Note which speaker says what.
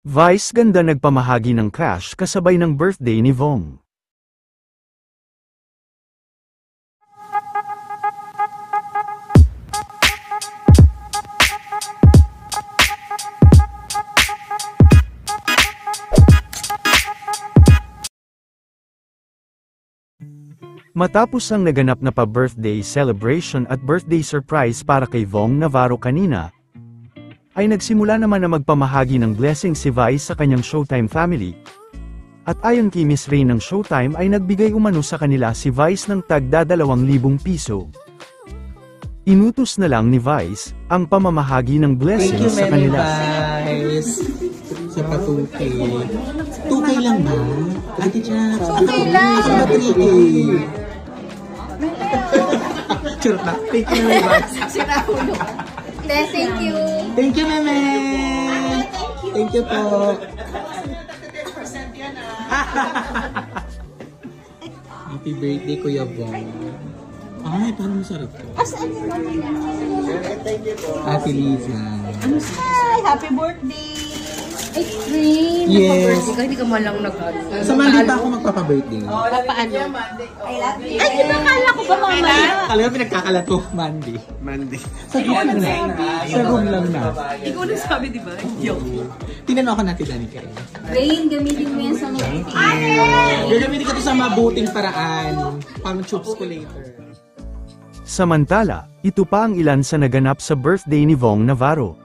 Speaker 1: Vice ganda nagpamahagi ng cash kasabay ng birthday ni Vong. Matapos ang naganap na pa-birthday celebration at birthday surprise para kay Vong Navarro kanina, ay nagsimula naman na magpamahagi ng blessing si Vice sa kanyang Showtime family. At ayon kay Miss Rain ng Showtime ay nagbigay umano sa kanila si Vice ng tagda 2,000 piso. Inutos na lang ni Vice ang pamamahagi ng blessing sa kanila.
Speaker 2: Thank you, Vice. Sa patuki. 2K lang ba? Ate Jack. 2K lang. Sa 3K. Charot na. Thank you, Vice.
Speaker 3: Thank you.
Speaker 2: Thank you, Meme. Thank you po. Happy birthday, Kuya Bong. Ay, paano masarap to?
Speaker 3: Asaan yung
Speaker 2: Ate Liza.
Speaker 3: Hi! Happy birthday! Ice cream!
Speaker 2: Yes.
Speaker 3: Nagpa-birthday ka, hindi ka man lang nag-ano.
Speaker 2: Sa Monday pa ako magpapa-birthday.
Speaker 3: Paano? Ay, di ba kala ko ba mamaya?
Speaker 2: Alam mo, pinagkakalat ko, Monday. Sa room lang na. Sa room lang na.
Speaker 3: Ikaw nagsabi, di ba?
Speaker 2: Tinanong ako natin, Danica.
Speaker 3: Rain, gamitin mo yan sa mga
Speaker 2: Gagamitin ko ito sa mabuting paraan. Pang choops ko later.
Speaker 1: Samantala, ito pa ang ilan sa naganap sa birthday ni Vong Navarro.